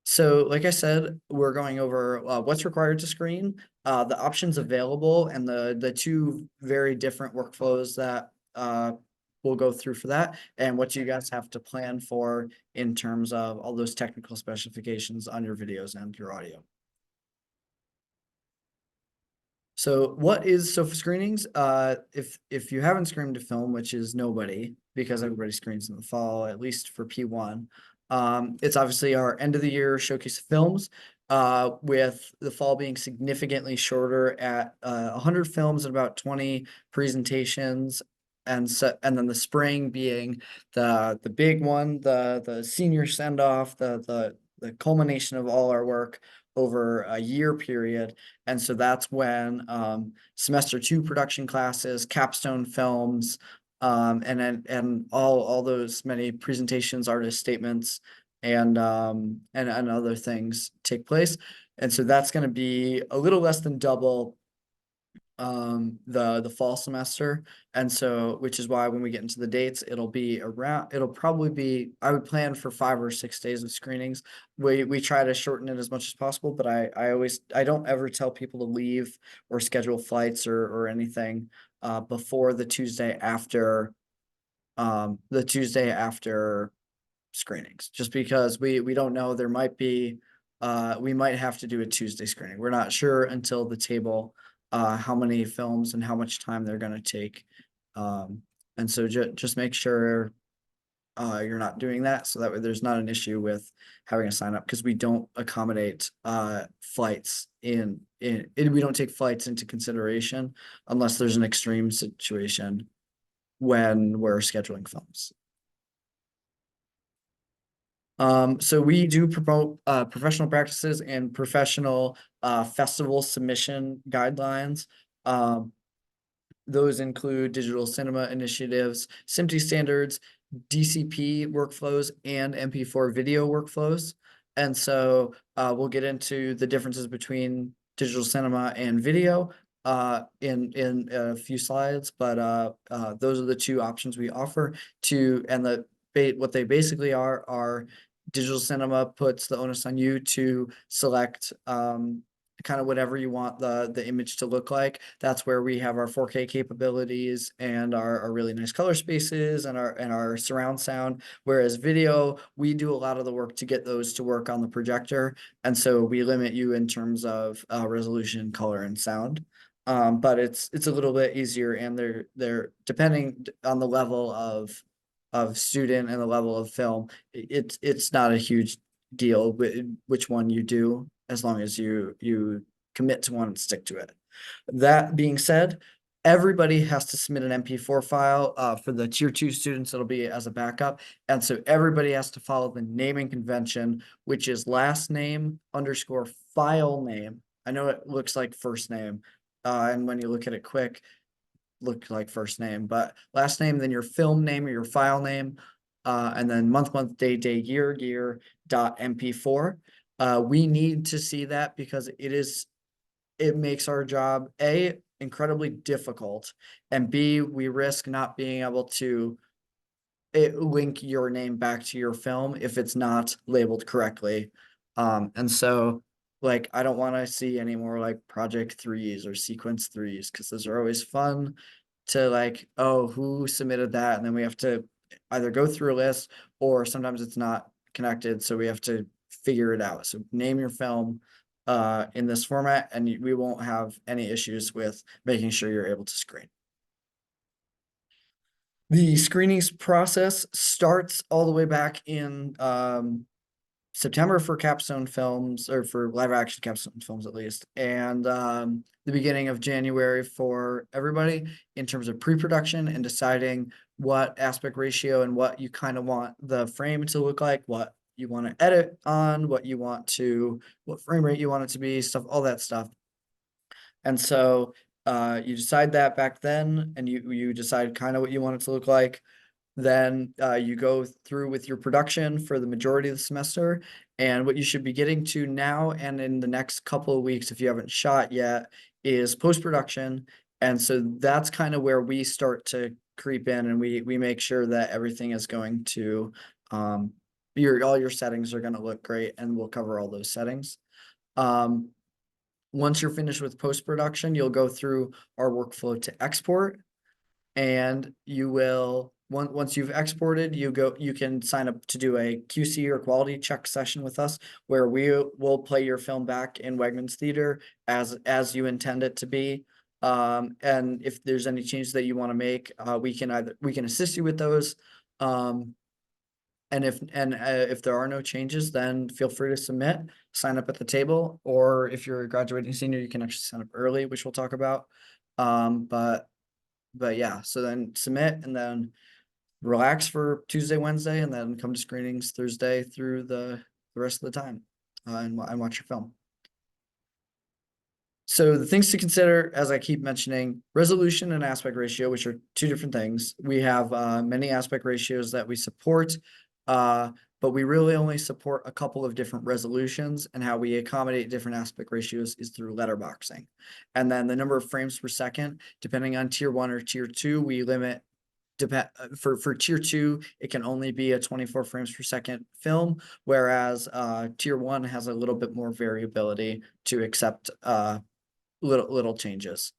So, like I said, we're going over what's required to screen, the options available, and the two very different workflows that we'll go through for that, and what you guys have to plan for in terms of all those technical specifications on your videos and your audio. So for screenings, if you haven't screened a film, which is nobody, because everybody screens in the fall, at least for P1, it's obviously our end of the year showcase of films, with the fall being significantly shorter at 100 films and about 20 presentations, and then the spring being the big one, the senior send off, the culmination of all our work over a year period. And so that's when semester 2 production classes, capstone films, and all those many presentations, artist statements, and other things take place. And so that's going to be a little less than double the fall semester. And so, which is why when we get into the dates, it'll probably be, I would plan for 5 or 6 days of screenings. We try to shorten it as much as possible, but I don't ever tell people to leave or schedule flights or anything before the Tuesday after screenings, just because we don't know, there might be we might have to do a Tuesday screening. We're not sure until the table how many films and how much time they're going to take. And so just make sure you're not doing that, so that way there's not an issue with having a sign up, because we don't accommodate flights we don't take flights into consideration unless there's an extreme situation when we're scheduling films. So we do promote professional practices and professional festival submission guidelines. Those include digital cinema initiatives, SMPTE standards, DCP workflows, and MP4 video workflows. And so we'll get into the differences between digital cinema and video in a few slides, but those are the two options we offer and what they basically are digital cinema puts the onus on you to select kind of whatever you want the image to look like. That's where we have our 4K capabilities and our really nice color spaces and our surround sound. Whereas video, we do a lot of the work to get those to work on the projector, and so we limit you in terms of resolution, color, and sound. But it's a little bit easier, and they're depending on the level of student and the level of film, it's not a huge deal which one you do, as long as you commit to one and stick to it. That being said, everybody has to submit an MP4 file. For the tier 2 students, it'll be as a backup. And so everybody has to follow the naming convention, which is last name underscore file name. I know it looks like first name, and when you look at it quick, look like first name, but last name, then your film name or your file name, and then month, day, year, dot MP4. We need to see that because it makes our job A, incredibly difficult, and B, we risk not being able to link your name back to your film if it's not labeled correctly. And so like, I don't want to see any more like project 3s or sequence 3s, because those are always fun to like, oh, who submitted that? And then we have to either go through a list, or sometimes it's not connected, so we have to figure it out. So name your film in this format, and we won't have any issues with making sure you're able to screen. The screenings process starts all the way back in September for capstone films, or for live action capstone films at least, and the beginning of January for everybody, in terms of pre-production and deciding what aspect ratio and what you kind of want the frame to look like, what you want to edit on, what frame rate you want it to be, stuff, all that stuff. And so you decide that back then, and you decide kind of what you want it to look like. Then you go through with your production for the majority of the semester. And what you should be getting to now and in the next couple of weeks, if you haven't shot yet, is post-production. And so that's kind of where we start to creep in and we make sure that everything is going to, all your settings are gonna look great, and we'll cover all those settings. Once you're finished with post-production, you'll go through our workflow to export. And you will, once you've exported, you can sign up to do a QC or quality check session with us, where we will play your film back in Wegmans Theater as you intend it to be. And if there's any changes that you want to make, we can assist you with those. And if there are no changes, then feel free to submit, sign up at the table, or if you're a graduating senior, you can actually sign up early, which we'll talk about. But yeah, so then submit and then relax for Tuesday, Wednesday, and then come to screenings Thursday through the rest of the time, and watch your film. So the things to consider, as I keep mentioning, resolution and aspect ratio, which are two different things. We have many aspect ratios that we support, but we really only support a couple of different resolutions, and how we accommodate different aspect ratios is through letterboxing. And then the number of frames per second, depending on tier 1 or tier 2, we limit. For tier 2, it can only be a 24 frames per second film, whereas tier 1 has a little bit more variability to accept little changes.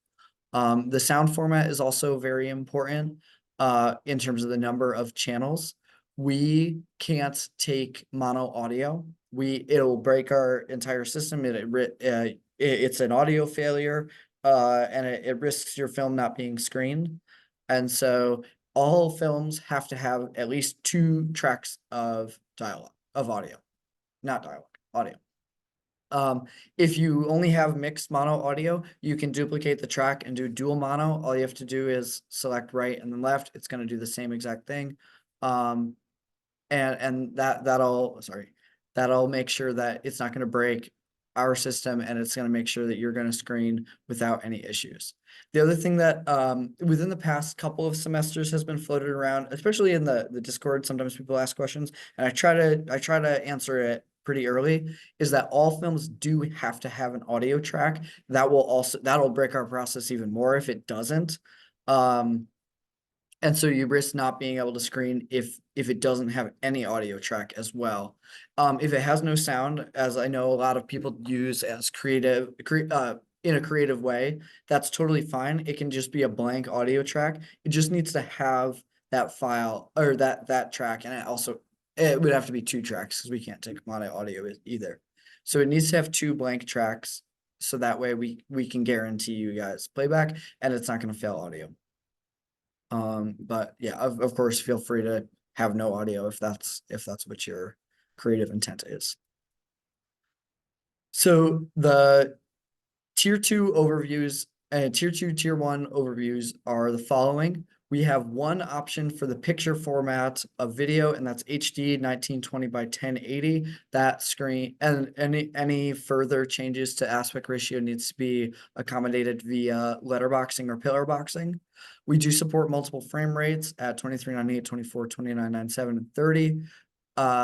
The sound format is also very important in terms of the number of channels. We can't take mono audio. It'll break our entire system. It's an audio failure, and it risks your film not being screened. And so all films have to have at least 2 tracks of audio, not dialogue, audio. If you only have mixed mono audio, you can duplicate the track and do dual mono. All you have to do is select right and then left. It's going to do the same exact thing. And that'll make sure that it's not going to break our system, and it's going to make sure that you're going to screen without any issues. The other thing that within the past couple of semesters has been floated around, especially in the Discord, sometimes people ask questions, and I try to answer it pretty early, is that all films do have to have an audio track. That'll break our process even more if it doesn't. And so you risk not being able to screen if it doesn't have any audio track as well. If it has no sound, as I know a lot of people use as in a creative way, that's totally fine. It can just be a blank audio track. It just needs to have that file or that track, and it would have to be 2 tracks because we can't take mono audio either. So it needs to have 2 blank tracks, so that way we can guarantee you guys playback, and it's not going to fail audio. But yeah, of course, feel free to have no audio if that's what your creative intent is. So the tier 2 overviews and tier 2, tier 1 overviews are the following. We have one option for the picture format of video, and that's HD 1920 by 1080. That screen, and any further changes to aspect ratio needs to be accommodated via letterboxing or pillar boxing. We do support multiple frame rates at 2398, 24, 2997, and 30.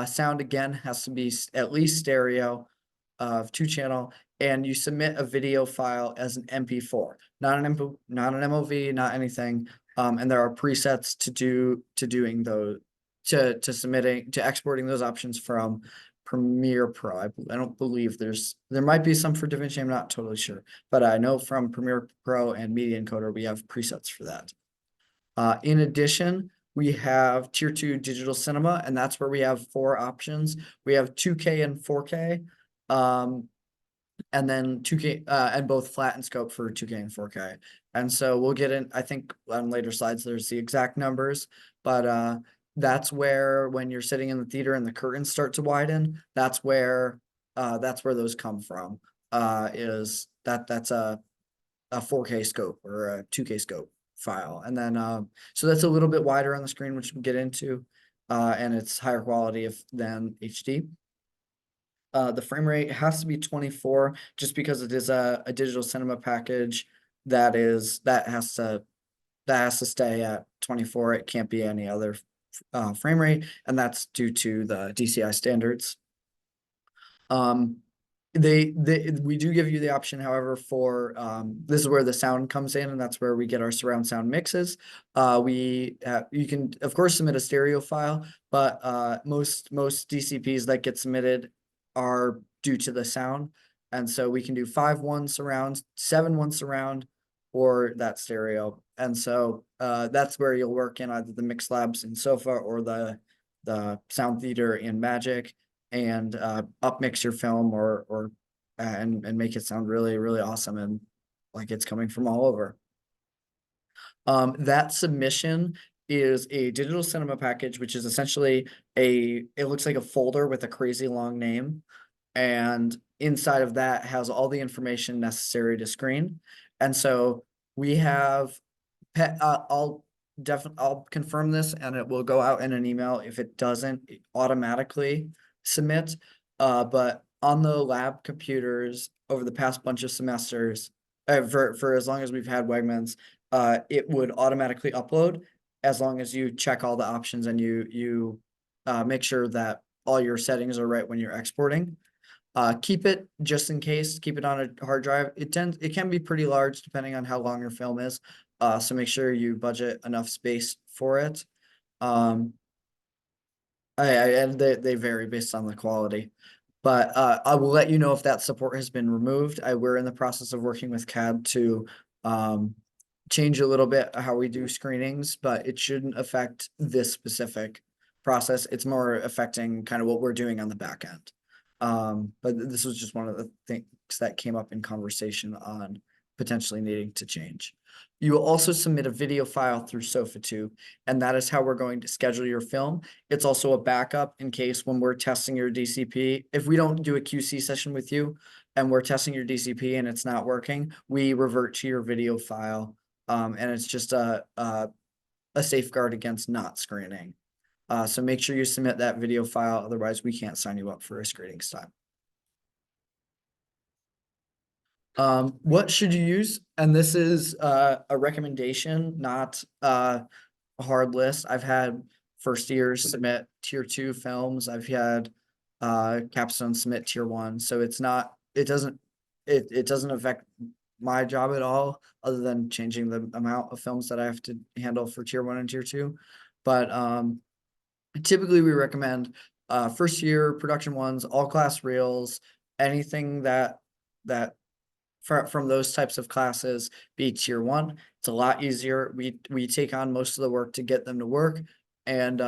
Sound again has to be at least stereo of 2-channel, and you submit a video file as an MP4, not an MOV, not anything. And there are presets to exporting those options from Premiere Pro. I don't believe there might be some for DaVinci. I'm not totally sure, but I know from Premiere Pro and Media Encoder, we have presets for that. In addition, we have tier 2 digital cinema, and that's where we have 4 options. We have 2K and 4K. And then 2K and both flat and scope for 2K and 4K. And so we'll get in, I think on later slides, there's the exact numbers, but that's where when you're sitting in the theater and the curtains start to widen, that's where those come from. That's a 4K scope or a 2K scope file. And then so that's a little bit wider on the screen, which we'll get into, and it's higher quality than HD. The frame rate has to be 24 just because it is a digital cinema package that has to stay at 24. It can't be any other frame rate, and that's due to the DCI standards. we do give you the option, however, for this is where the sound comes in, and that's where we get our surround sound mixes. You can of course submit a stereo file, but most DCPs that get submitted are due to the sound, and so we can do 5.1 surround, 7.1 surround, or that stereo, and so that's where you'll work in either the mix labs in Sofa or the sound theater in Magic, and upmix your film or and make it sound really, really awesome and like it's coming from all over. That submission is a digital cinema package, which is essentially it looks like a folder with a crazy long name. And inside of that has all the information necessary to screen. And so we have I'll confirm this and it will go out in an email if it doesn't automatically submit. But on the lab computers over the past bunch of semesters, for as long as we've had Wegmans, it would automatically upload as long as you check all the options and you make sure that all your settings are right when you're exporting. Keep it just in case, keep it on a hard drive. It can be pretty large depending on how long your film is. So make sure you budget enough space for it. And they vary based on the quality. But I will let you know if that support has been removed. We're in the process of working with CAD to change a little bit how we do screenings, but it shouldn't affect this specific process. It's more affecting kind of what we're doing on the back end. But this was just one of the things that came up in conversation on potentially needing to change. You will also submit a video file through SofaTube, and that is how we're going to schedule your film. It's also a backup in case when we're testing your DCP, if we don't do a QC session with you and we're testing your DCP and it's not working, we revert to your video file. And it's just a safeguard against not screening. So make sure you submit that video file, otherwise we can't sign you up for a screening time. What should you use? And this is a recommendation, not a hard list. I've had first years submit tier 2 films. I've had capstone submit tier 1. So it doesn't affect my job at all, other than changing the amount of films that I have to handle for tier 1 and tier 2. But typically we recommend first year production ones, all class reels, anything that from those types of classes be tier 1. It's a lot easier. We take on most of the work to get them to work, and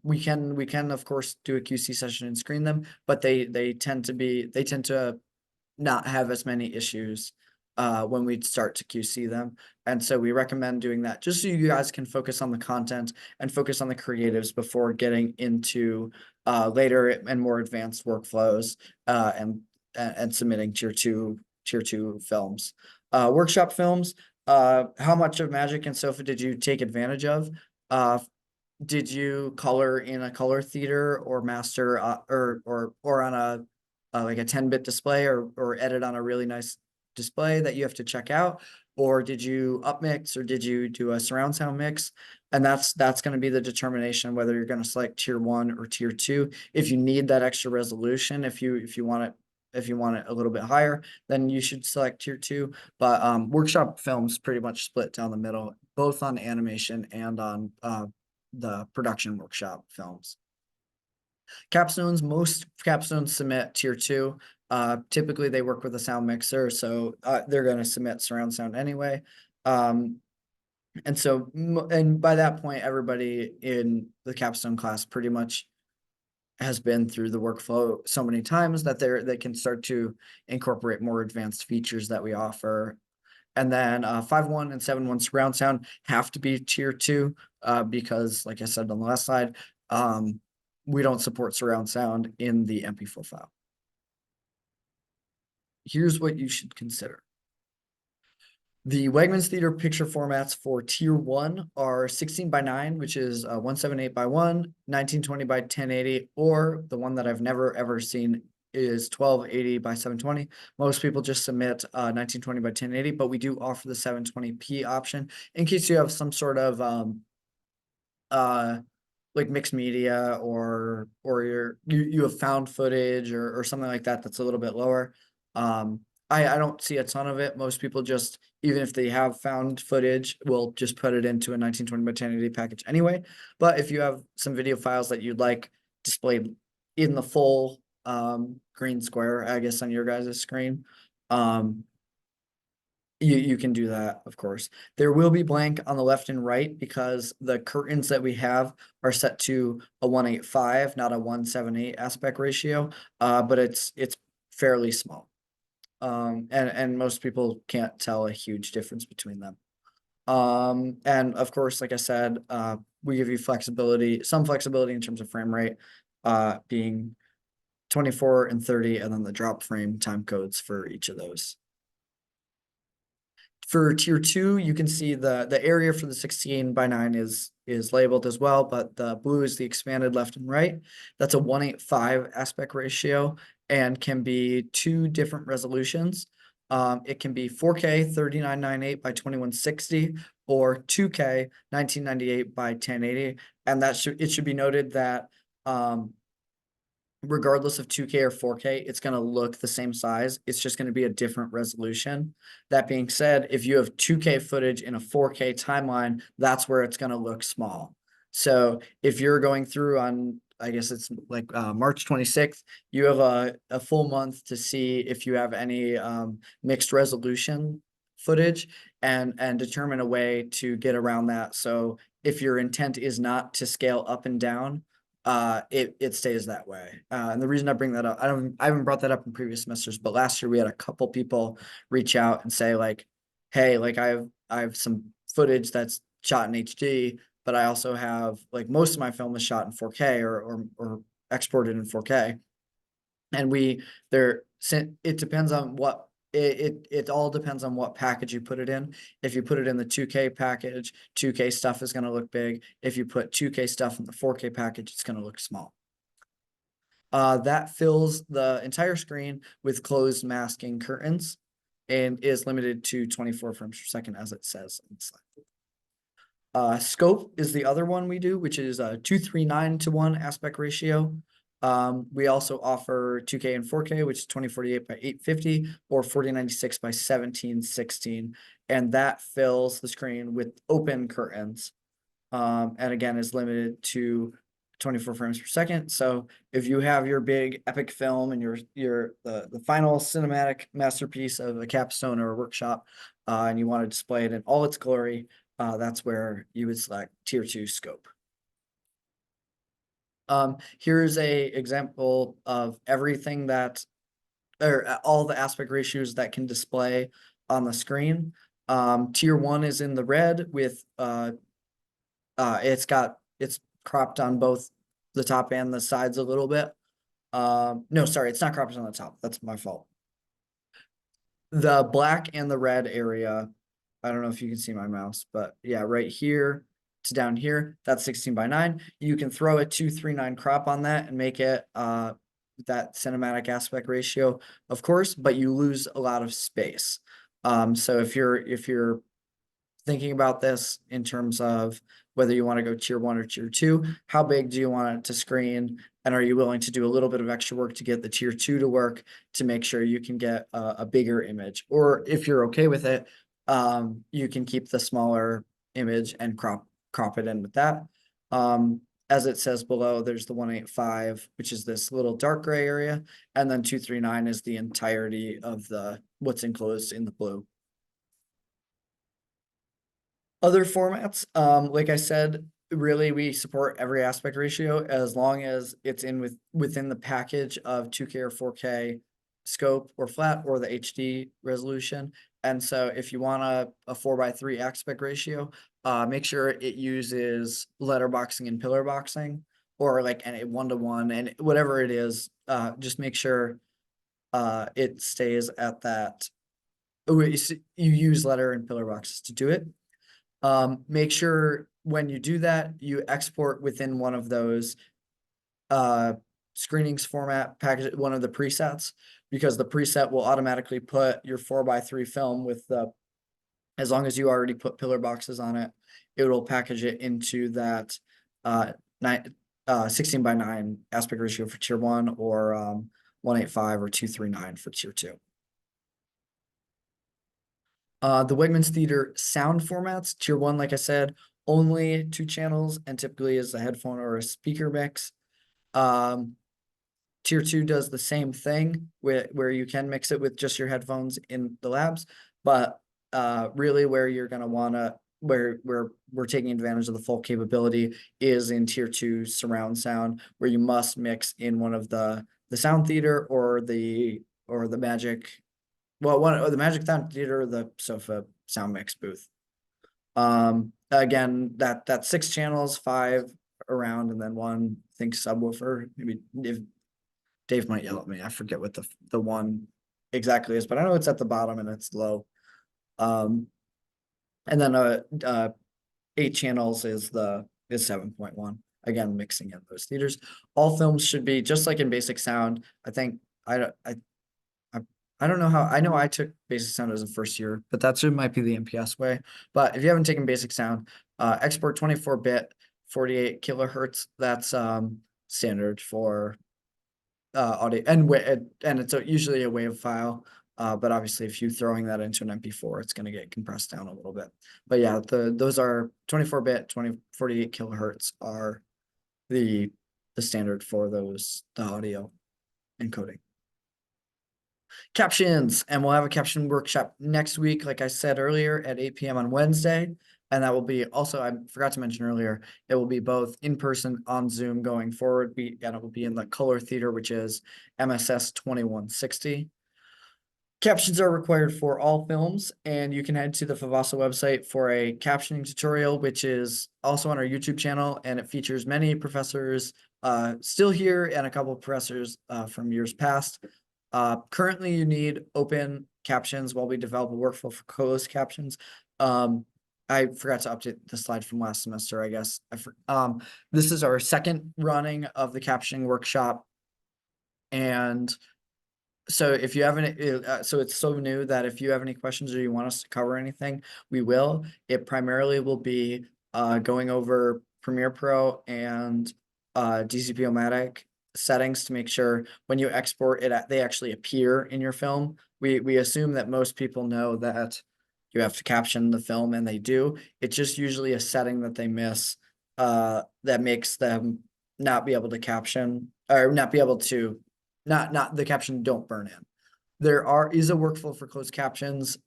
we can of course do a QC session and screen them, but they tend to not have as many issues when we start to QC them. And so we recommend doing that just so you guys can focus on the content and focus on the creatives before getting into later and more advanced workflows and submitting tier 2 films. Workshop films, how much of Magic and Sofa did you take advantage of? Did you color in a color theater or master or on a like a 10-bit display or edit on a really nice display that you have to check out? Or did you upmix, or did you do a surround sound mix? And that's going to be the determination whether you're going to select tier 1 or tier 2. If you need that extra resolution, if you want it a little bit higher, then you should select tier 2. But workshop films pretty much split down the middle, both on animation and on the production workshop films. Capstones, most capstones submit tier 2. Typically they work with a sound mixer, so they're going to submit surround sound anyway. And so, and by that point, everybody in the capstone class pretty much has been through the workflow so many times that they can start to incorporate more advanced features that we offer. And then 5.1 and 7.1 surround sound have to be tier 2 because, like I said on the last slide, we don't support surround sound in the MP4 file. Here's what you should consider. The Wegmans Theater picture formats for tier 1 are 16:9, which is 178:1, 1920 by 1080, or the one that I've never ever seen is 1280 by 720. Most people just submit 1920 by 1080, but we do offer the 720p option in case you have some sort of like mixed media or you have found footage or something like that that's a little bit lower. I don't see a ton of it. Most people just, even if they have found footage, will just put it into a 1920 by 1080 package anyway. But if you have some video files that you'd like displayed in the full green square, I guess on your guys' screen, you can do that, of course. There will be blank on the left and right because the curtains that we have are set to a 1.85, not a 1.78 aspect ratio. But it's fairly small. And most people can't tell a huge difference between them. And of course, like I said, we give you flexibility, some flexibility in terms of frame rate, being 24 and 30, and then the drop frame time codes for each of those. For tier 2, you can see the area for the 16 by 9 is labeled as well, but the blue is the expanded left and right. That's a 1.85 aspect ratio and can be two different resolutions. It can be 4K 3998 by 2160 or 2K 1998 by 1080. And it should be noted that regardless of 2K or 4K, it's going to look the same size. It's just going to be a different resolution. That being said, if you have 2K footage in a 4K timeline, that's where it's going to look small. So if you're going through on, I guess it's like March 26th, you have a full month to see if you have any mixed resolution footage and determine a way to get around that. So if your intent is not to scale up and down, it stays that way. And the reason I bring that up, I haven't brought that up in previous semesters, but last year we had a couple people reach out and say like, hey, like I have some footage that's shot in HD, but I also have like most of my film is shot in 4K or exported in 4K. And it depends on what it all depends on what package you put it in. If you put it in the 2K package, 2K stuff is going to look big. If you put 2K stuff in the 4K package, it's going to look small. That fills the entire screen with closed masking curtains and is limited to 24 frames per second, as it says on the slide. Scope is the other one we do, which is a 2:3:9 aspect ratio. We also offer 2K and 4K, which is 2048 by 850 or 4096 by 1716. And that fills the screen with open curtains. And again, is limited to 24 frames per second. So if you have your big epic film and the final cinematic masterpiece of a capstone or a workshop, and you want to display it in all its glory, that's where you would select tier 2 scope. Here's a example of everything or all the aspect ratios that can display on the screen. Tier 1 is in the red with it's cropped on both the top and the sides a little bit. No, sorry, it's not cropped on the top. That's my fault. The black and the red area, I don't know if you can see my mouse, but yeah, right here to down here, that's 16 by 9. You can throw a 2:3:9 crop on that and make it that cinematic aspect ratio, of course, but you lose a lot of space. So if you're thinking about this in terms of whether you want to go tier 1 or tier 2, how big do you want it to screen? And are you willing to do a little bit of extra work to get the tier 2 to work to make sure you can get a bigger image? Or if you're okay with it, you can keep the smaller image and crop it in with that. As it says below, there's the 1.85, which is this little dark gray area, and then 2:3:9 is the entirety of what's enclosed in the blue. Other formats, like I said, really we support every aspect ratio as long as it's within the package of 2K or 4K scope or flat or the HD resolution. And so if you want a 4:3 aspect ratio, make sure it uses letterboxing and pillar boxing or like a 1:1 and whatever it is, just make sure it stays at that. You use letter and pillar boxes to do it. Make sure when you do that, you export within one of those screenings format package, one of the presets, because the preset will automatically put your 4:3 film with as long as you already put pillar boxes on it, it will package it into that 16 by 9 aspect ratio for tier 1 or 1.85 or 2:3:9 for tier 2. The Wegmans Theater sound formats, tier one, like I said, only 2 channels and typically is a headphone or a speaker mix. Tier two does the same thing where you can mix it with just your headphones in the labs, but really where you're gonna wanna where we're taking advantage of the full capability is in tier two surround sound, where you must mix in one of the sound theater or the magic, well, one or the magic sound theater or the sofa sound mix booth. Again, that's 6 channels, 5 around, and then one, I think, subwoofer. Maybe if Dave might yell at me, I forget what the one exactly is, but I know it's at the bottom and it's low. And then 8 channels is 7.1. Again, mixing in those theaters. All films should be just like in basic sound. I think I don't know how, I know I took basic sound as a first year, but that might be the MPS way. But if you haven't taken basic sound, export 24-bit, 48 kilohertz, that's standard for audio, and it's usually a WAV file. But obviously if you're throwing that into an MP4, it's going to get compressed down a little bit. But yeah, those are 24-bit, 48 kilohertz are the standard for the audio encoding. Captions, and we'll have a caption workshop next week, like I said earlier, at 8 p.m. on Wednesday. And that will be also, I forgot to mention earlier, it will be both in person on Zoom going forward, and it will be in the Color Theater, which is MSS 2160. Captions are required for all films, and you can head to the FVASA website for a captioning tutorial, which is also on our YouTube channel, and it features many professors still here and a couple of professors from years past. Currently, you need open captions while we develop a workflow for closed captions. I forgot to update the slide from last semester, I guess. This is our second running of the captioning workshop. And so if you haven't, so it's so new that if you have any questions or you want us to cover anything, we will. It primarily will be going over Premiere Pro and DCP-O-Matic settings to make sure when you export it, they actually appear in your film. We assume that most people know that you have to caption the film, and they do. It's just usually a setting that they miss that makes them not be able to caption, or not be able to, not the caption don't burn in. There is a workflow for closed captions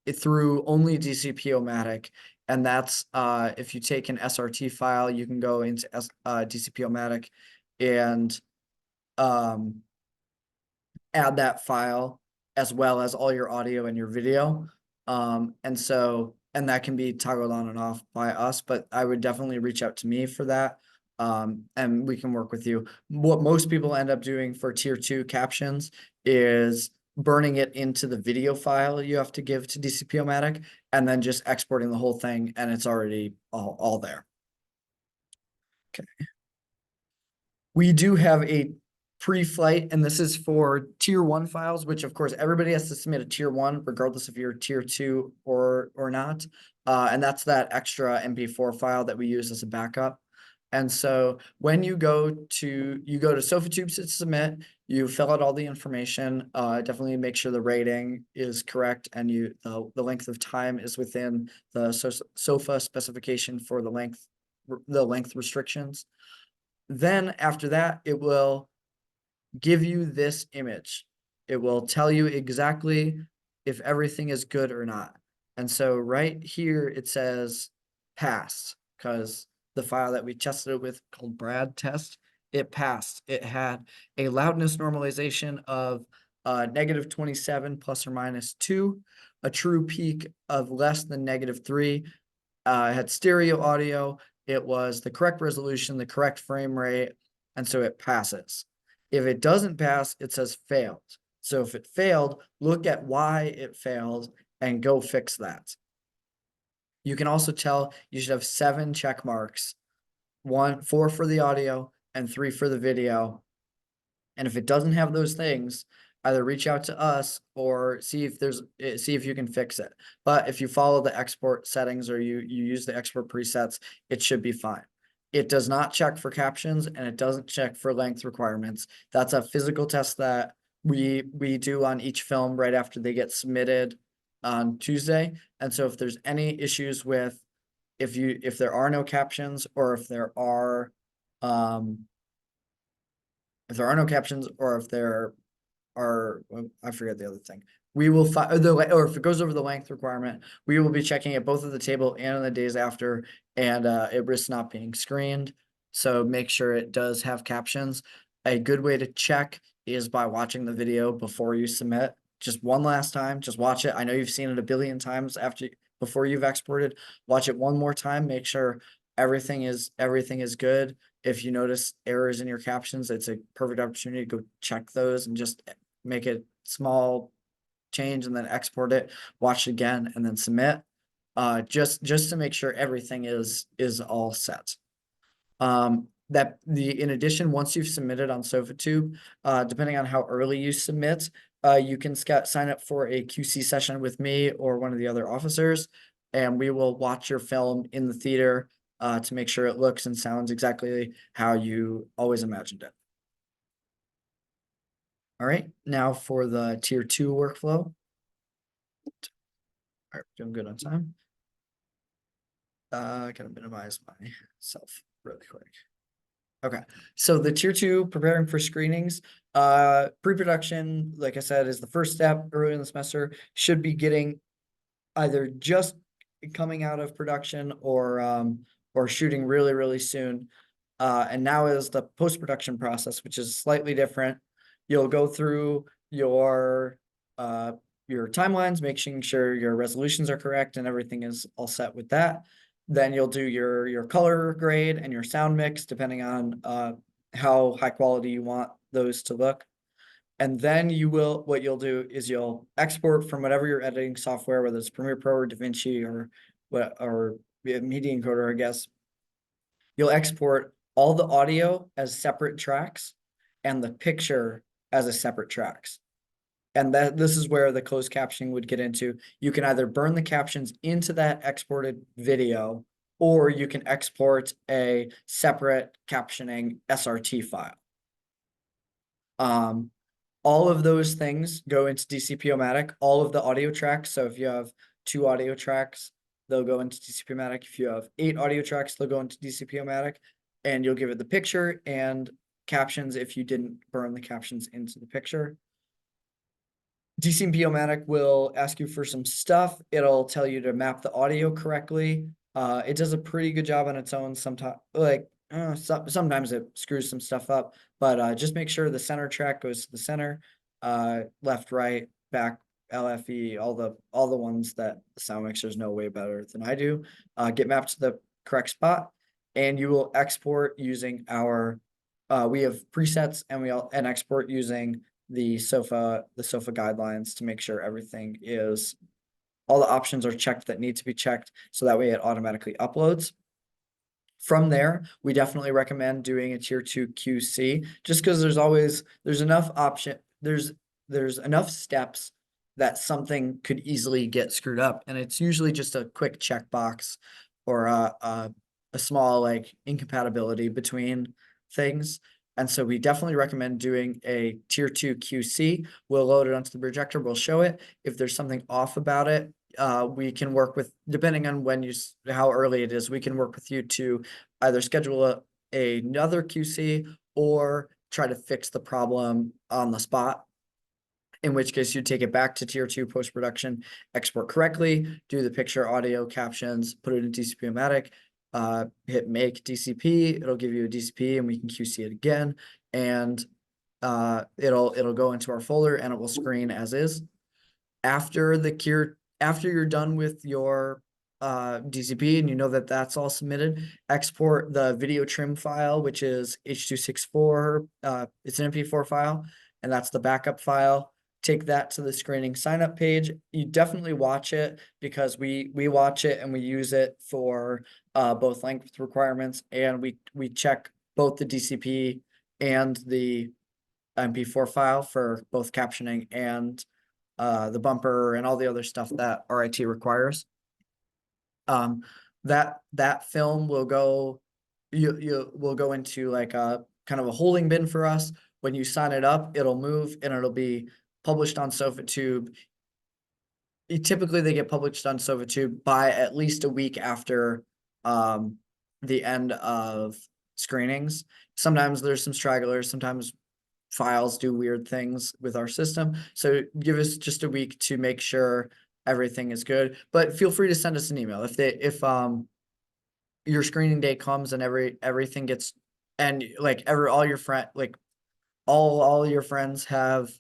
through only DCP-O-Matic, and that's if you take an SRT file, you can go into DCP-O-Matic and add that file as well as all your audio and your video. And that can be toggled on and off by us, but I would definitely reach out to me for that. And we can work with you. What most people end up doing for tier two captions is burning it into the video file you have to give to DCP-O-Matic, and then just exporting the whole thing, and it's already all there. Okay. We do have a pre-flight, and this is for tier one files, which of course everybody has to submit a tier one, regardless if you're tier two or not. And that's that extra MP4 file that we use as a backup. And so when you go to SofaTubes to submit, you fill out all the information, definitely make sure the rating is correct, and the length of time is within the Sofa specification for the length restrictions. Then after that, it will give you this image. It will tell you exactly if everything is good or not. And so right here, it says passed, because the file that we tested it with called Brad test, it passed. It had a loudness normalization of -27 ±2, a true peak of less than -3. It had stereo audio. It was the correct resolution, the correct frame rate, and so it passes. If it doesn't pass, it says failed. So if it failed, look at why it failed and go fix that. You can also tell you should have 7 check marks, 4 for the audio and 3 for the video. And if it doesn't have those things, either reach out to us or see if you can fix it. But if you follow the export settings or you use the export presets, it should be fine. It does not check for captions, and it doesn't check for length requirements. That's a physical test that we do on each film right after they get submitted. on Tuesday. And so if there's any issues with, if there are no captions, or if there are, no captions, or if there are, well, I forget the other thing. We will or if it goes over the length requirement, we will be checking it both at the table and on the days after, and it risks not being screened. So make sure it does have captions. A good way to check is by watching the video before you submit. Just one last time, just watch it. I know you've seen it a billion times before you've exported. Watch it one more time, make sure everything is good. If you notice errors in your captions, it's a perfect opportunity to go check those and just make a small change and then export it, watch it again, and then submit. Just to make sure everything is all set. In addition, once you've submitted on SofaTube, depending on how early you submit, you can sign up for a QC session with me or one of the other officers, and we will watch your film in the theater to make sure it looks and sounds exactly how you always imagined it. All right, now for the tier 2 workflow. All right, doing good on time. I gotta minimize myself really quick. Okay, so the tier 2, preparing for screenings, pre-production, like I said, is the first step early in the semester. Should be getting either just coming out of production or shooting really soon. And now is the post-production process, which is slightly different. You'll go through your timelines, making sure your resolutions are correct and everything is all set with that. Then you'll do your color grade and your sound mix, depending on how high quality you want those to look. And then what you'll do is you'll export from whatever your editing software, whether it's Premiere Pro or DaVinci or Media Encoder, I guess. You'll export all the audio as separate tracks and the picture as a separate tracks. And this is where the closed captioning would get into. You can either burn the captions into that exported video, or you can export a separate captioning SRT file. All of those things go into DCP-O-Matic, all of the audio tracks. So if you have 2 audio tracks, they'll go into DCP-O-Matic. If you have 8 audio tracks, they'll go into DCP-O-Matic, and you'll give it the picture and captions if you didn't burn the captions into the picture. DCP-O-Matic will ask you for some stuff. It'll tell you to map the audio correctly. It does a pretty good job on its own. Sometimes, sometimes it screws some stuff up, but just make sure the center track goes to the center, left, right, back, LFE, all the ones that the sound mixers know way better than I do, get mapped to the correct spot, and you will export using our. We have presets, and export using the SOFA guidelines to make sure everything is, all the options are checked that need to be checked, so that way it automatically uploads. From there, we definitely recommend doing a tier 2 QC, just because there's enough steps that something could easily get screwed up, and it's usually just a quick checkbox or a small incompatibility between things. And so we definitely recommend doing a tier 2 QC. We'll load it onto the projector, we'll show it. If there's something off about it, we can work with, depending on how early it is, we can work with you to either schedule another QC or try to fix the problem on the spot. In which case you take it back to tier 2 post-production, export correctly, do the picture, audio, captions, put it in DCP-O-Matic, hit make DCP, it'll give you a DCP and we can QC it again, and it'll go into our folder and it will screen as is. After you're done with your DCP and you know that that's all submitted, export the video trim file, which is H.264. It's an MP4 file, and that's the backup file. Take that to the screening sign up page. You definitely watch it, because we watch it and we use it for both length requirements, and we check both the DCP and the MP4 file for both captioning and the bumper and all the other stuff that RIT requires. That film will go into like a kind of a holding bin for us. When you sign it up, it'll move and it'll be published on SofaTube typically they get published on SofaTube by at least a week after the end of screenings. Sometimes there's some stragglers, sometimes files do weird things with our system. So give us just a week to make sure everything is good. But feel free to send us an email if your screening day comes and everything gets, and like all your all your friends have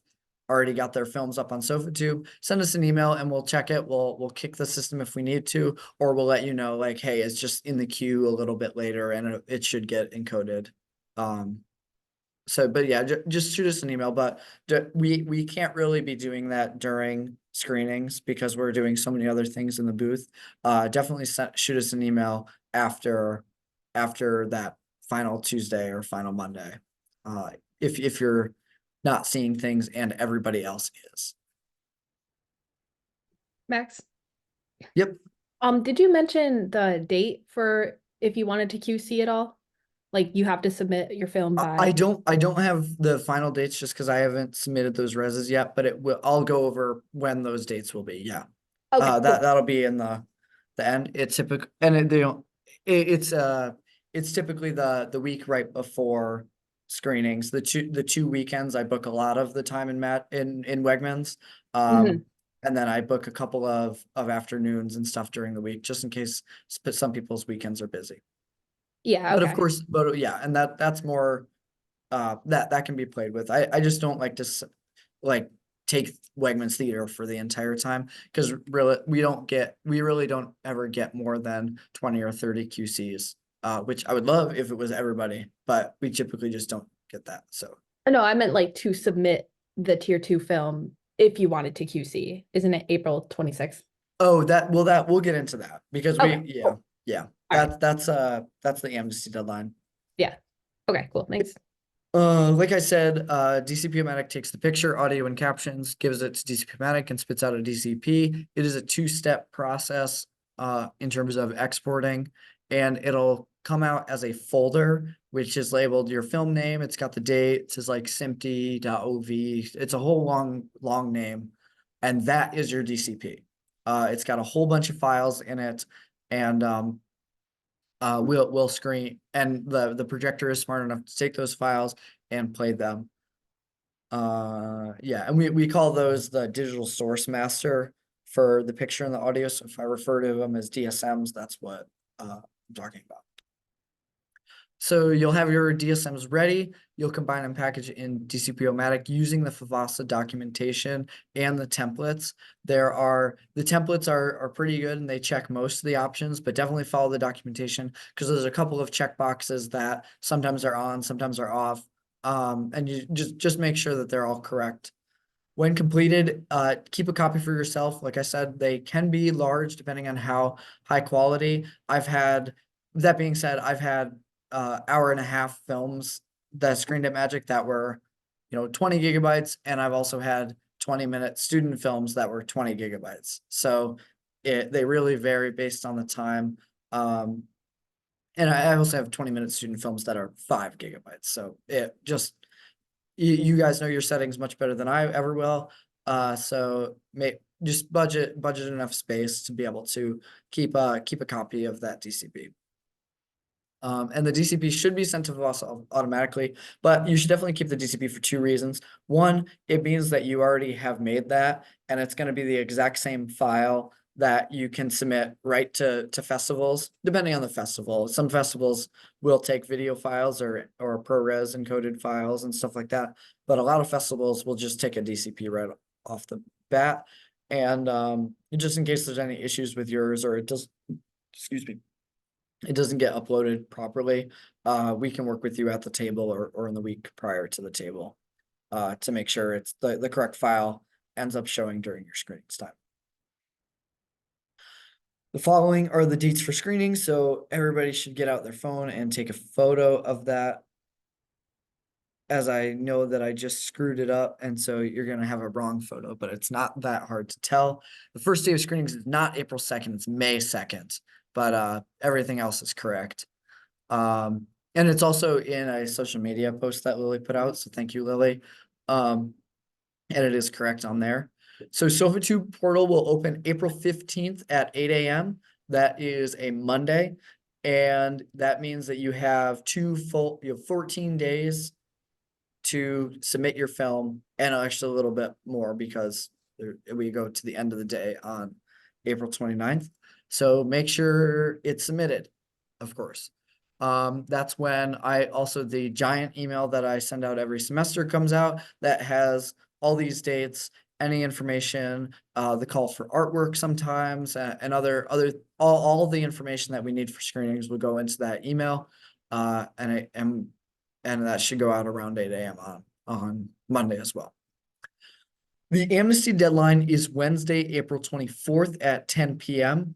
already got their films up on SofaTube, send us an email and we'll check it. We'll kick the system if we need to, or we'll let you know like, hey, it's just in the queue a little bit later and it should get encoded. So, but yeah, just shoot us an email, but we can't really be doing that during screenings because we're doing so many other things in the booth. Definitely shoot us an email after that final Tuesday or final Monday. If you're not seeing things and everybody else is. Max? Yep. Did you mention the date for if you wanted to QC at all? Like you have to submit your film by. I don't have the final dates just because I haven't submitted those reses yet, but I'll go over when those dates will be. Yeah. Okay, cool. That'll be in the end. It's typical, and they don't. It's typically the week right before screenings. The two weekends I book a lot of the time in Wegmans. Mhm. And then I book a couple of afternoons and stuff during the week, just in case some people's weekends are busy. Yeah, But of okay. course, but yeah, and that's more that can be played with. I just don't like to like take Wegmans Theater for the entire time because really we really don't ever get more than 20 or 30 QCs, which I would love if it was everybody, but we typically just don't get that. So No, I meant like to submit the tier 2 film if you wanted to QC. Isn't it April 26th? oh, that we'll get into that because Okay, cool. yeah, All right. that's the amnesty deadline. Yeah. Okay, cool. Thanks. Like I said, DCP-O-Matic takes the picture, audio and captions, gives it to DCP-O-Matic and spits out a DCP. It is a two-step process in terms of exporting, and it'll come out as a folder, which is labeled your film name. It's got the date. It says like simpty.ov. It's a whole long name, and that is your DCP. It's got a whole bunch of files in it, and we'll screen, and the projector is smart enough to take those files and play them. Yeah, and we call those the digital source master for the picture and the audio. So if I refer to them as DSMs, that's what I'm talking about. So you'll have your DSMs ready. You'll combine and package in DCP-O-Matic using the FVASA documentation and the templates. The templates are pretty good and they check most of the options, but definitely follow the documentation because there's a couple of check boxes that sometimes are on, sometimes are off. And you just make sure that they're all correct. When completed, keep a copy for yourself. Like I said, they can be large depending on how high quality. That being said, I've had hour and a half films that screened at Magic that were, 20 gigabytes, and I've also had 20-minute student films that were 20 gigabytes. So they really vary based on the time. And I also have 20-minute student films that are 5 gigabytes. So it just you guys know your settings much better than I ever will. So just budget enough space to be able to keep a copy of that DCP. And the DCP should be sent to us automatically, but you should definitely keep the DCP for two reasons. One, it means that you already have made that, and it's going to be the exact same file that you can submit right to festivals, depending on the festival. Some festivals will take video files or ProRes encoded files and stuff like that, but a lot of festivals will just take a DCP right off the bat. And just in case there's any issues with yours or it does, excuse me, it doesn't get uploaded properly, we can work with you at the table or in the week prior to the table to make sure it's the correct file ends up showing during your screenings time. The following are the dates for screening, so everybody should get out their phone and take a photo of that, as I know that I just screwed it up, and so you're going to have a wrong photo, but it's not that hard to tell. The first day of screenings is not April 2nd, it's May 2nd, but everything else is correct. And it's also in a social media post that Lily put out, so thank you, Lily. And it is correct on there. So SofaTube portal will open April 15th at 8 a.m. That is a Monday. And that means that you have 14 days to submit your film, and actually a little bit more because we go to the end of the day on April 29th. So make sure it's submitted, of course. That's when the giant email that I send out every semester comes out that has all these dates, any information, the call for artwork sometimes, and all the information that we need for screenings will go into that email. And that should go out around 8 a.m. on Monday as well. The amnesty deadline is Wednesday, April 24th at 10 p.m.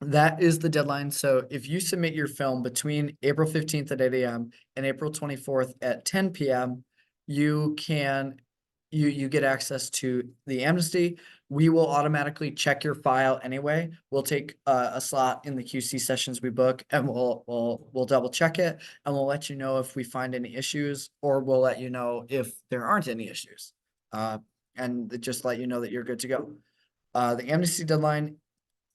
That is the deadline. So if you submit your film between April 15th at 8 a.m. and April 24th at 10 p.m., you get access to the amnesty. We will automatically check your file anyway. We'll take a slot in the QC sessions we book, and we'll double check it, and we'll let you know if we find any issues, or we'll let you know if there aren't any issues. And just let you know that you're good to go. The amnesty deadline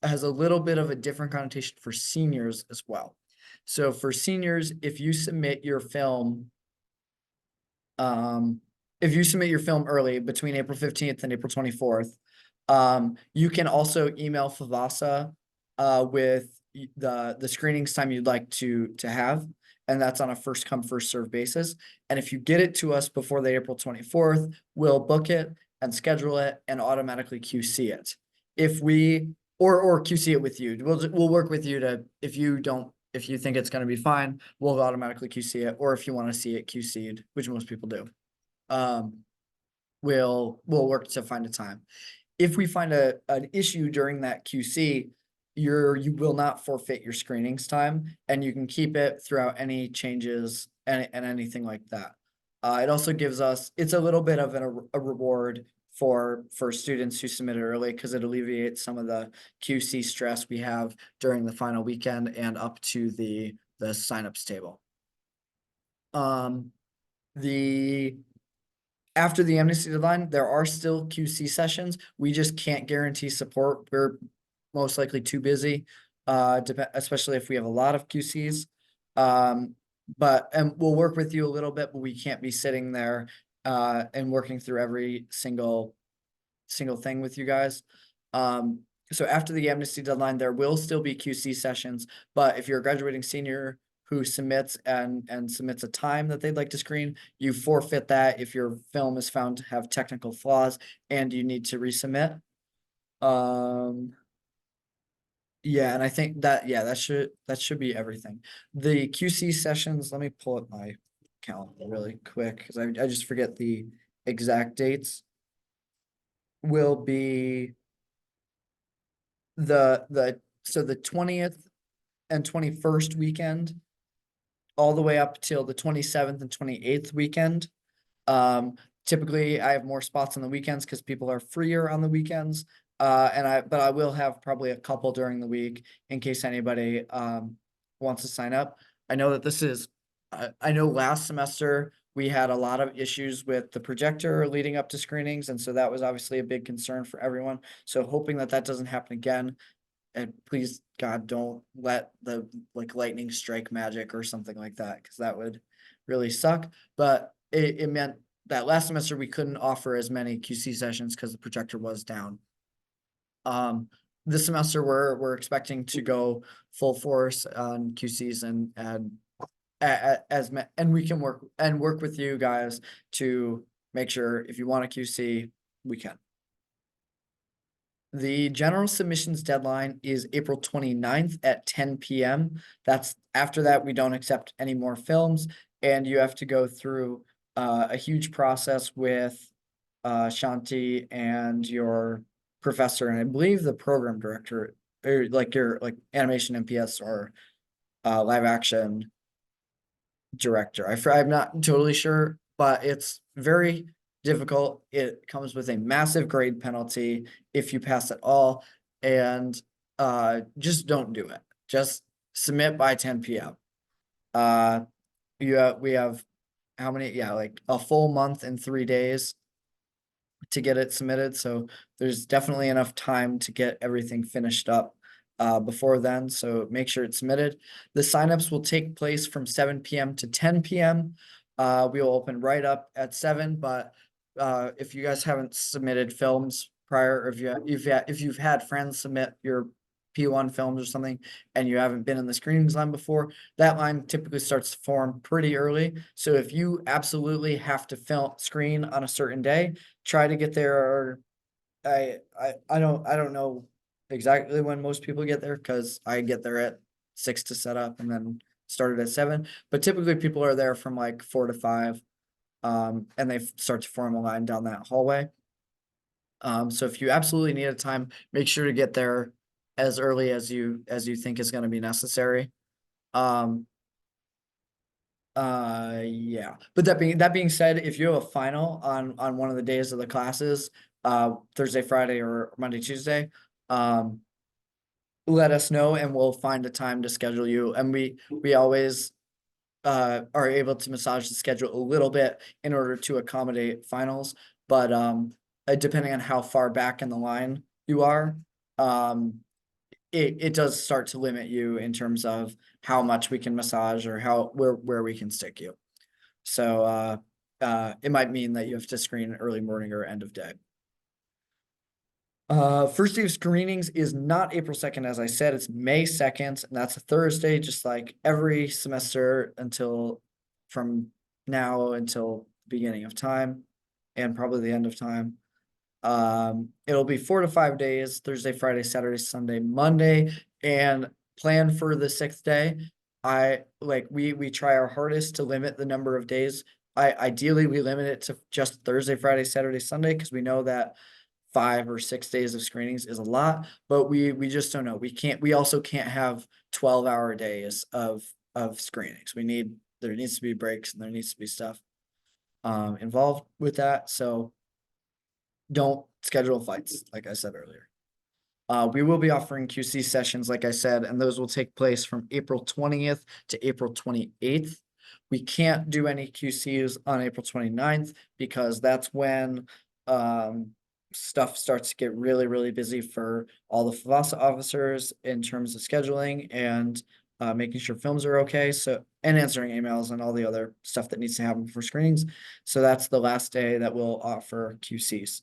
has a little bit of a different connotation for seniors as well. So for seniors, if you submit your film early between April 15th and April 24th, you can also email FVASA with the screenings time you'd like to have, and that's on a first come, first serve basis. And if you get it to us before the April 24th, we'll book it and schedule it and automatically QC it. If we or QC it with you, we'll work with you to, if you think it's going to be fine, we'll automatically QC it, or if you want to see it QC'd, which most people do, we'll work to find a time. If we find an issue during that QC, you will not forfeit your screenings time, and you can keep it throughout any changes and anything like that. It also gives us, it's a little bit of a reward for students who submitted early, because it alleviates some of the QC stress we have during the final weekend and up to the signups table. After the amnesty deadline, there are still QC sessions. We just can't guarantee support. We're most likely too busy, especially if we have a lot of QCs. And we'll work with you a little bit, but we can't be sitting there and working through every single thing with you guys. So after the amnesty deadline, there will still be QC sessions, but if you're a graduating senior who submits and submits a time that they'd like to screen, you forfeit that if your film is found to have technical flaws and you need to resubmit. Yeah, and I think that should be everything. The QC sessions, let me pull up my calendar really quick, because I just forget the exact dates. Will be the 20th and 21st weekend, all the way up till the 27th and 28th weekend. Typically I have more spots on the weekends because people are freer on the weekends. But I will have probably a couple during the week in case anybody wants to sign up. I know that this is, I know last semester we had a lot of issues with the projector leading up to screenings, and so that was obviously a big concern for everyone. So hoping that doesn't happen again. And please, God, don't let the lightning strike magic or something like that, because that would really suck. But it meant that last semester we couldn't offer as many QC sessions because the projector was down. This semester we're expecting to go full force on QCs and we can work with you guys to make sure if you want a QC, we can. The general submissions deadline is April 29th at 10 p.m. That's after that, we don't accept any more films, and you have to go through a huge process with Shanti and your professor, and I believe the program director, or your animation MPS or live action director. I'm not totally sure, but it's very difficult. It comes with a massive grade penalty if you pass at all, and just don't do it. Just submit by 10 p.m. We have how many? Yeah, like a full month and 3 days to get it submitted, so there's definitely enough time to get everything finished up before then, so make sure it's submitted. The signups will take place from 7 p.m. to 10 p.m. We will open right up at 7, but if you guys haven't submitted films prior, or if you've had friends submit your P1 films or something and you haven't been in the screenings line before, that line typically starts to form pretty early. So if you absolutely have to film screen on a certain day, try to get there. I don't know exactly when most people get there, because I get there at 6 to set up and then started at 7. But typically people are there from like 4 to 5. And they start to form a line down that hallway. So if you absolutely need a time, make sure to get there as early as you think is going to be necessary. Um, yeah. But that being said, if you have a final on one of the days of the classes, Thursday, Friday, or Monday, Tuesday, let us know and we'll find a time to schedule you. And we always are able to massage the schedule a little bit in order to accommodate finals. But depending on how far back in the line you are, it does start to limit you in terms of how much we can massage or where we can stick you. So it might mean that you have to screen early morning or end of day. First day of screenings is not April 2nd, as I said, it's May 2nd, and that's a Thursday, just like every semester until from now until the beginning of time and probably the end of time. It'll be 4 to 5 days, Thursday, Friday, Saturday, Sunday, Monday, and plan for the 6th day. We try our hardest to limit the number of days. Ideally we limit it to just Thursday, Friday, Saturday, Sunday, because we know that 5 or 6 days of screenings is a lot, but we just don't know. We also can't have 12-hour days of screenings. There needs to be breaks and there needs to be stuff involved with that. So don't schedule fights, like I said earlier. We will be offering QC sessions, like I said, and those will take place from April 20th to April 28th. We can't do any QCs on April 29th because that's when stuff starts to get really, really busy for all the FVASA officers in terms of scheduling and making sure films are okay. So, and answering emails and all the other stuff that needs to happen for screenings. So that's the last day that we'll offer QCs.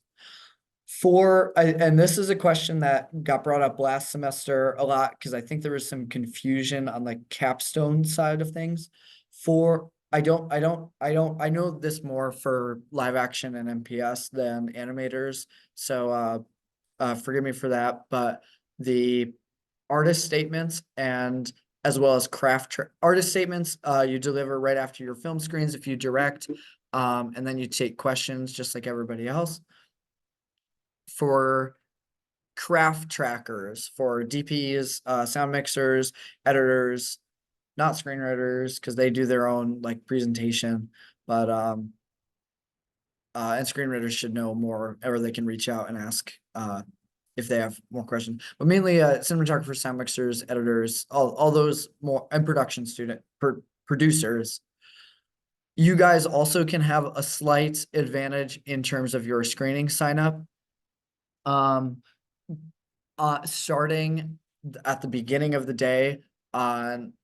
And this is a question that got brought up last semester a lot because I think there was some confusion on the capstone side of things. I know this more for live action and MPS than animators, so forgive me for that. But the artist statements and as well as artist statements, you deliver right after your film screens if you direct, and then you take questions just like everybody else. For craft trackers, for DPs, sound mixers, editors, not screenwriters, because they do their own like presentation, but and screenwriters should know more, or they can reach out and ask if they have more questions. But mainly cinematographers, sound mixers, editors, all those more, and production producers. You guys also can have a slight advantage in terms of your screening sign up. Starting at the beginning of the day on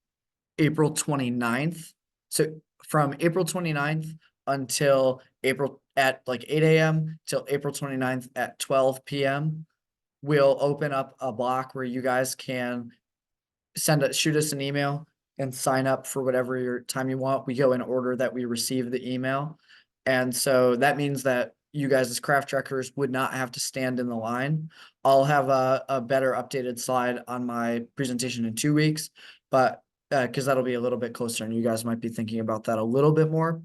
April 29th. So from April 29th until April at like 8 a.m. till April 29th at 12 p.m. We'll open up a block where you guys can shoot us an email and sign up for whatever your time you want. We go in order that we receive the email. And so that means that you guys as craft trackers would not have to stand in the line. I'll have a better updated slide on my presentation in 2 weeks, but because that'll be a little bit closer and you guys might be thinking about that a little bit more.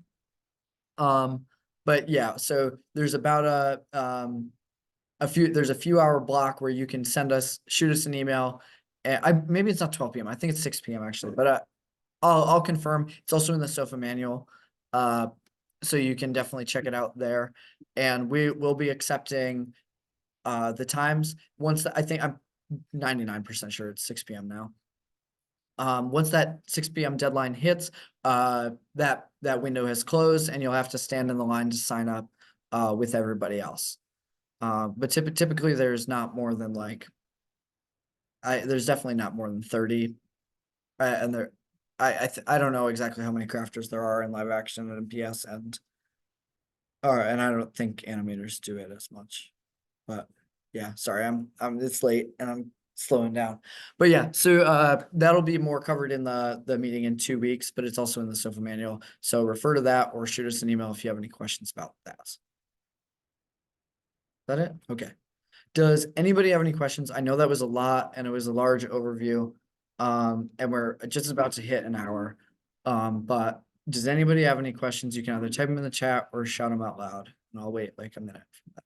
But yeah, so there's about there's a few hour block where you can shoot us an email. Maybe it's not 12 p.m. I think it's 6 p.m. actually, but I'll confirm. It's also in the SOFA manual. So you can definitely check it out there. And we will be accepting the times I think I'm 99% sure it's 6 p.m. now. Once that 6 p.m. deadline hits, that window has closed and you'll have to stand in the line to sign up with everybody else. But typically there's not more than like, there's definitely not more than 30. And there, I don't know exactly how many crafters there are in live action and PS and I don't think animators do it as much. But yeah, sorry, it's late and I'm slowing down. But yeah, so that'll be more covered in the meeting in 2 weeks, but it's also in the SOFA manual. So refer to that or shoot us an email if you have any questions about that. Is that it? Okay. Does anybody have any questions? I know that was a lot and it was a large overview. And we're just about to hit an hour. But does anybody have any questions? You can either type them in the chat or shout them out loud, and I'll wait like a minute for that.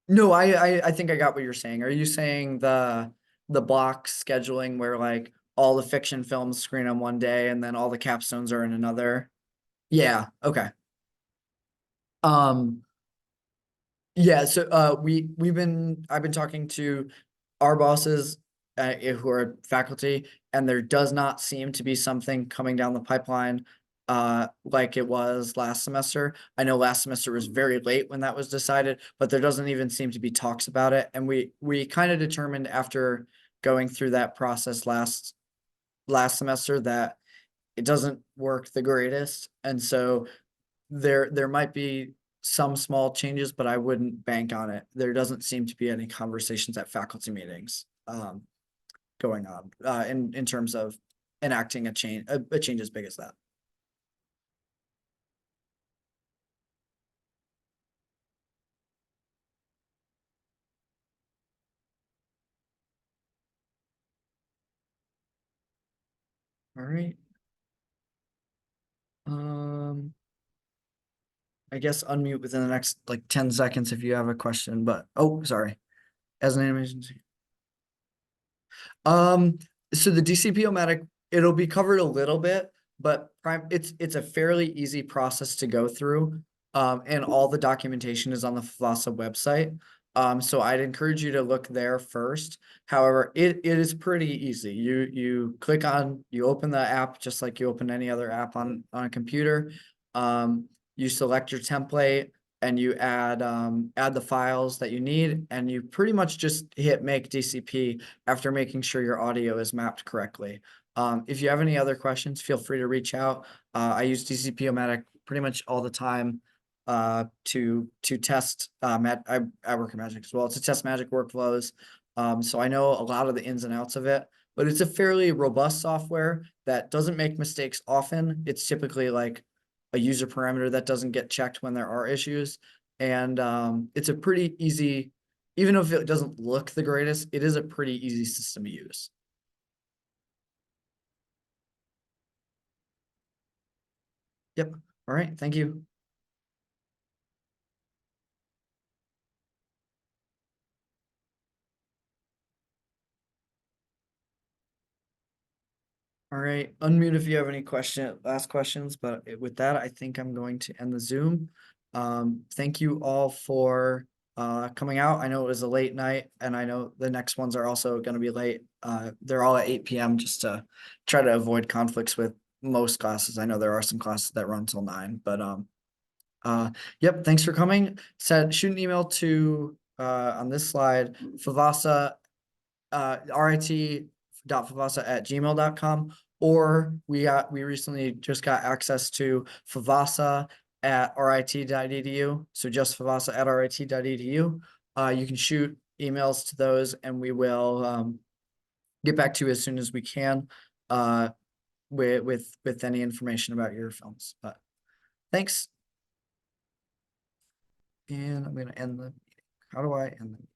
No, I think I got what you're saying. Are you saying the block scheduling where like all the fiction films screen on one day and then all the capstones are in another? Yeah, okay. Um, yeah, so I've been talking to our bosses who are faculty, and there does not seem to be something coming down the pipeline like it was last semester. I know last semester was very late when that was decided, but there doesn't even seem to be talks about it. And we kind of determined after going through that process last semester that it doesn't work the greatest. And so there might be some small changes, but I wouldn't bank on it. There doesn't seem to be any conversations at faculty meetings going on in terms of enacting a change as big as that. All right. I guess unmute within the next like 10 seconds if you have a question, but oh, sorry. As an animation. Um, so the DCP-O-Matic, it'll be covered a little bit, but it's a fairly easy process to go through. And all the documentation is on the FVASA website. So I'd encourage you to look there first. However, it is pretty easy. You open the app just like you open any other app on a computer. You select your template and you add the files that you need, and you pretty much just hit make DCP after making sure your audio is mapped correctly. If you have any other questions, feel free to reach out. I use DCP-O-Matic pretty much all the time to test I work in Magic as well, to test Magic workflows. So I know a lot of the ins and outs of it, but it's a fairly robust software that doesn't make mistakes often. It's typically like a user parameter that doesn't get checked when there are issues. And it's a pretty easy, even if it doesn't look the greatest, it is a pretty easy system to use. Yep. All right. Thank you. All right. Unmute if you have any last questions, but with that, I think I'm going to end the Zoom. Thank you all for coming out. I know it was a late night, and I know the next ones are also going to be late. They're all at 8 p.m. just to try to avoid conflicts with most classes. I know there are some classes that run till 9, but yep, thanks for coming. Shoot an email to on this slide, FVASA, rit.favasa@gmail.com, or we recently just got access to FVASA at rit.edu. So just FVASA at rit.edu. You can shoot emails to those and we will get back to you as soon as we can with any information about your films. But thanks. And I'm going to end the, how do I end the